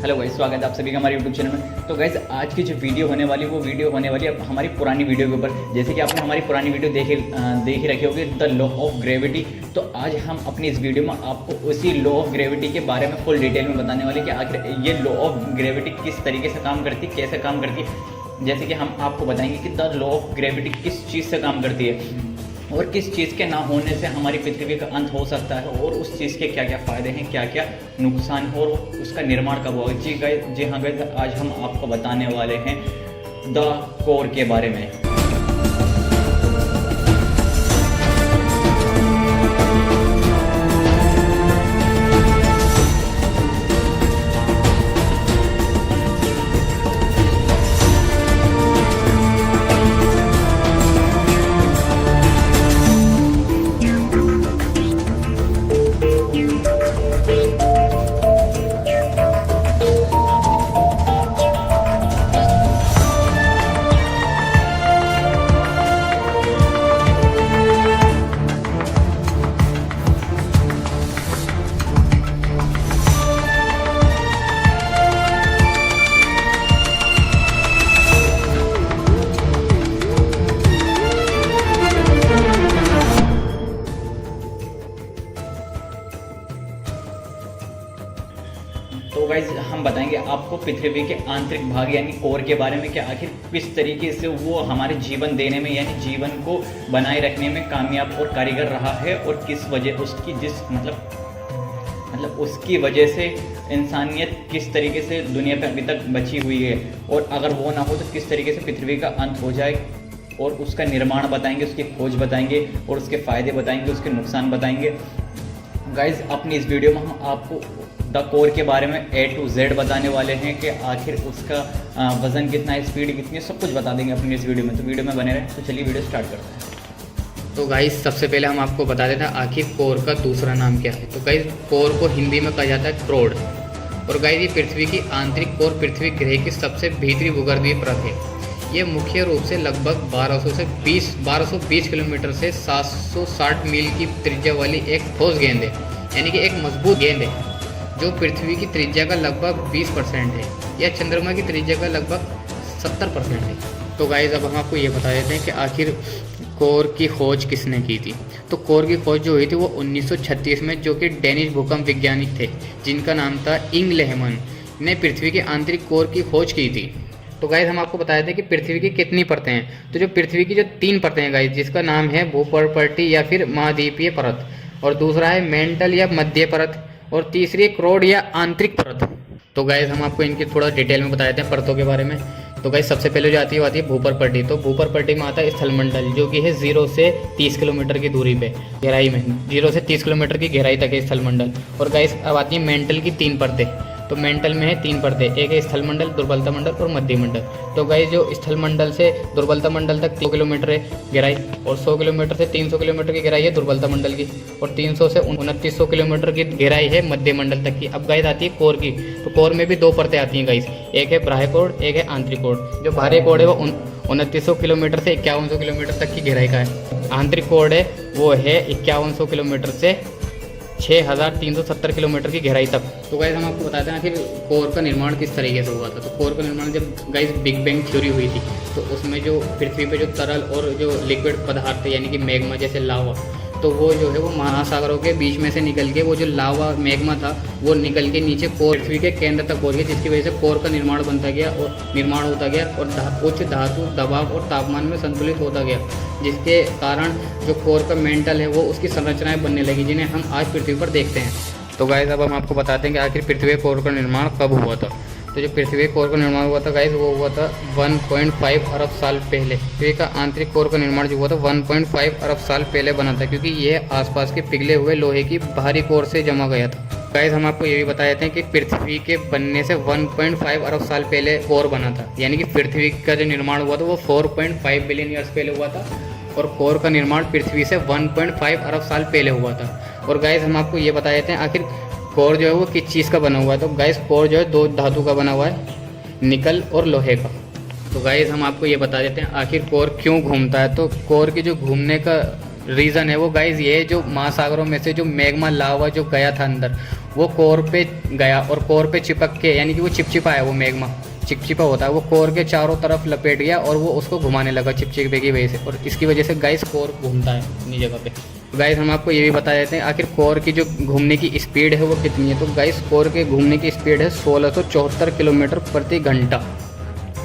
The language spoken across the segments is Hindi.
हेलो गाइस, स्वागत है आप सभी का हमारे यूट्यूब चैनल में। तो गाइस आज की जो वीडियो होने वाली है वो वीडियो होने वाली है हमारी पुरानी वीडियो के ऊपर। जैसे कि आपने हमारी पुरानी वीडियो देख ही रखी होगी, द लॉ ऑफ ग्रेविटी। तो आज हम अपनी इस वीडियो में आपको उसी लॉ ऑफ ग्रेविटी के बारे में फुल डिटेल में बताने वाले कि आखिर ये लॉ ऑफ ग्रेविटी किस तरीके से काम करती है, कैसे काम करती है। जैसे कि हम आपको बताएंगे कि द लॉ ऑफ ग्रेविटी किस चीज़ से काम करती है और किस चीज़ के ना होने से हमारी पृथ्वी का अंत हो सकता है और उस चीज़ के क्या क्या फ़ायदे हैं, क्या क्या नुकसान है और उसका निर्माण कब होगा। जी हाँ गाइस, आज हम आपको बताने वाले हैं द कोर के बारे में। तो गाइज हम बताएंगे आपको पृथ्वी के आंतरिक भाग यानी कोर के बारे में कि आखिर किस तरीके से वो हमारे जीवन देने में यानी जीवन को बनाए रखने में कामयाब और कारीगर रहा है और किस वजह उसकी मतलब उसकी वजह से इंसानियत किस तरीके से दुनिया पे अभी तक बची हुई है और अगर वो ना हो तो किस तरीके से पृथ्वी का अंत हो जाए। और उसका निर्माण बताएंगे, उसकी खोज बताएंगे और उसके फ़ायदे बताएंगे, उसके नुकसान बताएंगे। गाइज अपनी इस वीडियो में हम आपको द कोर के बारे में A to Z बताने वाले हैं कि आखिर उसका वज़न कितना है, स्पीड कितनी है, सब कुछ बता देंगे अपनी इस वीडियो में। तो वीडियो में बने रहें। तो चलिए वीडियो स्टार्ट करते हैं। तो गाइस सबसे पहले हम आपको बता देते हैं आखिर कोर का दूसरा नाम क्या है। तो गाइस कोर को हिंदी में कहा जाता है क्रोड। और गाइस ये पृथ्वी की आंतरिक कोर पृथ्वी ग्रह की सबसे भीतरी भूगर्भीय परत है। ये मुख्य रूप से लगभग 1220 किलोमीटर से 760 मील की त्रिज्या वाली एक ठोस गेंद है, यानी कि एक मजबूत गेंद है जो पृथ्वी की त्रिज्या का लगभग 20% है या चंद्रमा की त्रिज्या का लगभग 70% है। तो गाइस अब हम आपको ये बता देते हैं कि आखिर कोर की खोज किसने की थी। तो कोर की खोज जो हुई थी वो 1936 में, जो कि डेनिश भूकंप वैज्ञानिक थे जिनका नाम था इंग लेहमन ने पृथ्वी के आंतरिक कोर की खोज की थी। तो गाइस हम आपको बताए थे कि पृथ्वी की कितनी परतें हैं। तो जो पृथ्वी की जो 3 परतें हैं गाइस, जिसका नाम है भूपर्पटी या फिर महाद्वीपीय परत, और दूसरा है मेंटल या मध्य परत, और तीसरी क्रोड या आंतरिक परत। तो गाइस हम आपको इनकी थोड़ा डिटेल में बता देते हैं परतों के बारे में। तो गाइस सबसे पहले जो आती है भूपर्पटी। तो भूपर्पटी में आता है स्थलमंडल, जो कि है 0 से 30 किलोमीटर की दूरी पे गहराई में, 0 से 30 किलोमीटर की गहराई तक है स्थलमंडल। और गाइस अब आती है मेंटल की 3 परतें। तो मेंटल में है 3 परतें, एक है स्थलमंडल, दुर्बलता मंडल और मध्य मंडल। तो गाइस जो स्थलमंडल से दुर्बलता मंडल तक 100 किलोमीटर है गहराई, और 100 किलोमीटर से 300 किलोमीटर की गहराई है दुर्बलता मंडल की, और 300 से 2900 किलोमीटर की गहराई है मध्य मंडल तक की। अब गाइस आती है कोर की। तो कोर में भी 2 परतें आती हैं गाइस, एक है बाह्य कोर, एक है आंतरिक कोर। जो बाह्य कोर है वो 2900 किलोमीटर से 5100 किलोमीटर तक की गहराई का है। आंतरिक कोर है वो है 5100 किलोमीटर से 6370 किलोमीटर की गहराई तक। तो गाइस हम आपको बताते हैं आखिर कोर का निर्माण किस तरीके से हुआ था। तो कोर का निर्माण जब गाइस बिग बैंग थ्योरी हुई थी, तो उसमें जो पृथ्वी पे जो तरल और जो लिक्विड पदार्थ थे यानी कि मैग्मा जैसे लावा, तो वो जो है वो महासागरों के बीच में से निकल के वो जो लावा मैग्मा था वो निकल के नीचे कोर पृथ्वी के केंद्र तक पहुंच गया, जिसकी वजह से कोर का निर्माण बनता गया और निर्माण होता गया और उच्च धातु दबाव और तापमान में संतुलित होता गया, जिसके कारण जो कोर का मेंटल है वो उसकी संरचनाएं बनने लगी, जिन्हें हम आज पृथ्वी पर देखते हैं। तो गाइस अब हम आपको बताते हैं कि आखिर पृथ्वी कोर का निर्माण कब हुआ था। तो जो पृथ्वी कोर का निर्माण हुआ था गाइस वो हुआ था 1.5 अरब साल पहले। पृथ्वी का आंतरिक कोर का निर्माण जो हुआ था 1.5 अरब साल पहले बना था, क्योंकि यह आसपास के पिघले हुए लोहे की बाहरी कोर से जमा गया था। गाइस हम आपको ये भी बता देते हैं कि पृथ्वी के बनने से 1.5 अरब साल पहले कोर बना था, यानी कि पृथ्वी का जो निर्माण हुआ था वो 4.5 बिलियन ईयर्स पहले हुआ था और कोर का निर्माण पृथ्वी से 1.5 अरब साल पहले हुआ था। और गाइस हम आपको ये बता देते हैं आखिर कोर जो है वो किस चीज़ का बना हुआ है। तो गाइस कोर जो है 2 धातु का बना हुआ है, निकल और लोहे का। तो गाइस हम आपको ये बता देते हैं आखिर कोर क्यों घूमता है। तो कोर की जो घूमने का रीज़न है वो गाइज ये, जो महासागरों में से जो मैग्मा लावा जो गया था अंदर, वो कोर पे गया और कोर पे चिपक के, यानी कि वो चिपचिपा है, वो मैग्मा चिपचिपा होता है, वो कोर के चारों तरफ लपेट गया और वो उसको घुमाने लगा चिपचिपे की वजह से, और इसकी वजह से गाइस कोर घूमता है अपनी जगह पे। गाइस हम आपको ये भी बता देते हैं आखिर कोर की जो घूमने की स्पीड है वो कितनी है। तो गाइस कोर के घूमने की स्पीड है 1674 किलोमीटर प्रति घंटा।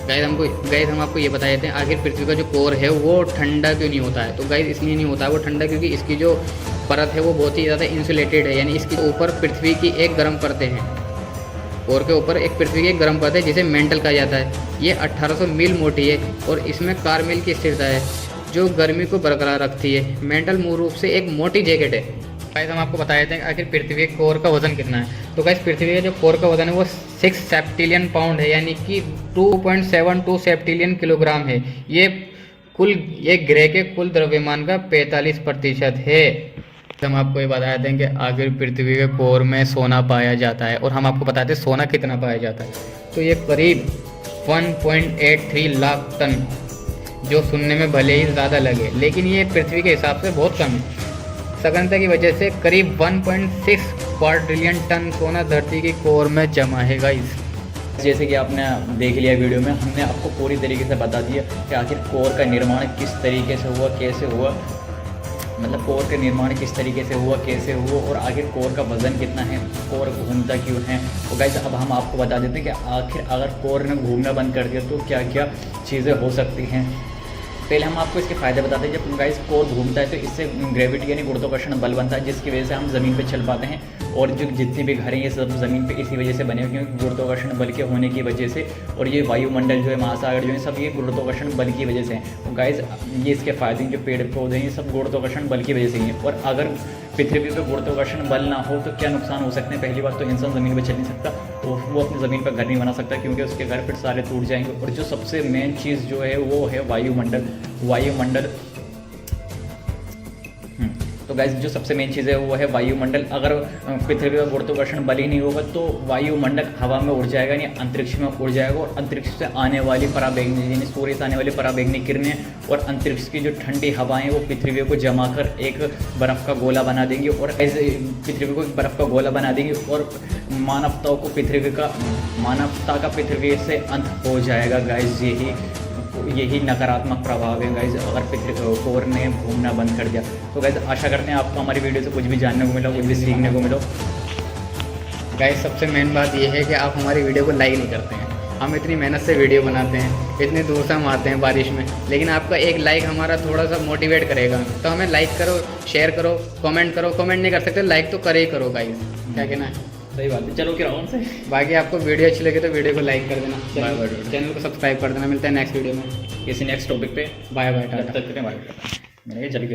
गाइस हम आपको ये बता देते हैं आखिर पृथ्वी का जो कोर है वो ठंडा क्यों नहीं होता है। तो गाइस इसलिए नहीं होता है वो ठंडा, क्योंकि इसकी जो परत है वो बहुत ही ज़्यादा इंसुलेटेड है, यानी इसके ऊपर पृथ्वी की एक गर्म परतें हैं, कोर के ऊपर एक पृथ्वी की एक गर्म परत है जिसे मेंटल कहा जाता है। ये 1800 मील मोटी है और इसमें कारमेल की स्थिरता है जो गर्मी को बरकरार रखती है। मेंटल मूल रूप से एक मोटी जैकेट है। गाइस हम आपको बता देते हैं आखिर पृथ्वी के कोर का वजन कितना है। तो गाइस पृथ्वी का जो कोर का वजन है वो 6 सेप्टिलियन पाउंड है, यानी कि 2.72 सेप्टिलियन किलोग्राम है। ये ग्रह के कुल द्रव्यमान का 45% है। हम आपको ये बता दें कि आखिर पृथ्वी के कोर में सोना पाया जाता है, और हम आपको बताते हैं सोना कितना पाया जाता है। तो ये करीब 1.83 लाख टन, जो सुनने में भले ही ज़्यादा लगे लेकिन ये पृथ्वी के हिसाब से बहुत कम है। सघनता की वजह से करीब 1.6 क्वाड्रिलियन टन सोना धरती की कोर में जमा है गाइस। जैसे कि आपने देख लिया वीडियो में, हमने आपको पूरी तरीके से बता दिया कि आखिर कोर का निर्माण किस तरीके से हुआ, कैसे हुआ, मतलब कोर का निर्माण किस तरीके से हुआ, कैसे हुआ, और आखिर कोर का वजन कितना है, कोर घूमता क्यों है। तो गाइस अब हम आपको बता देते हैं कि आखिर अगर कोर ने घूमना बंद कर दिया तो क्या क्या चीज़ें हो सकती हैं। पहले हम आपको इसके फ़ायदे बताते हैं। जब गाइस कोर घूमता है तो इससे ग्रेविटी यानी गुरुत्वाकर्षण बल बनता है, जिसकी वजह से हम ज़मीन पे चल पाते हैं, और जो जितने भी घर हैं ये सब ज़मीन पे इसी वजह से बने हुए, क्योंकि गुरुत्वाकर्षण बल के होने की वजह से, और ये वायुमंडल जो है, महासागर जो है, सब ये गुरुत्वाकर्षण बल की वजह से हैं। तो गाइस ये इसके फ़ायदे हैं, जो पेड़ पौधे हैं ये सब गुरुत्वाकर्षण बल की वजह से ही हैं। और अगर पृथ्वी पे गुरुत्वाकर्षण बल ना हो तो क्या नुकसान हो सकते हैं। पहली बात तो इंसान ज़मीन पर चल नहीं सकता, वो अपनी ज़मीन पर घर नहीं बना सकता, क्योंकि उसके घर फिर सारे टूट जाएंगे। और जो सबसे मेन चीज़ जो है वो है वायुमंडल। तो गाइस जो सबसे मेन चीज़ है वो है वायुमंडल। अगर पृथ्वी का गुरुत्वाकर्षण बल ही नहीं होगा तो वायुमंडल हवा में उड़ जाएगा, यानी अंतरिक्ष में उड़ जाएगा, और अंतरिक्ष से आने वाली पराबैंगनी यानी सूर्य से आने वाली पराबैंगनी किरणें और अंतरिक्ष की जो ठंडी हवाएं वो पृथ्वी को जमा कर एक बर्फ़ का गोला बना देंगी, और ऐसे पृथ्वी को एक बर्फ़ का गोला बना देंगी, और मानवता का पृथ्वी से अंत हो जाएगा गाइस। यही नकारात्मक प्रभाव है गाइज अगर पृथ्वी कोर ने घूमना बंद कर दिया। तो गाइज आशा करते हैं आपको हमारी वीडियो से कुछ भी जानने को मिला, कुछ भी सीखने को मिला। गाइस सबसे मेन बात यह है कि आप हमारी वीडियो को लाइक नहीं करते हैं। हम इतनी मेहनत से वीडियो बनाते हैं, इतनी दूर से हम आते हैं बारिश में, लेकिन आपका एक लाइक हमारा थोड़ा सा मोटिवेट करेगा। तो हमें लाइक करो, शेयर करो, कमेंट करो। कमेंट नहीं कर सकते, लाइक तो करे ही करो गाइस, क्या कहना है? सही बात है। चलो क्या राउंड से बाकी आपको वीडियो अच्छी लगे तो वीडियो को लाइक कर देना, चैनल को सब्सक्राइब कर देना। मिलते हैं नेक्स्ट वीडियो में किसी नेक्स्ट टॉपिक पे। बाय बाय, तब तक के लिए बाय। मैंने जल्दी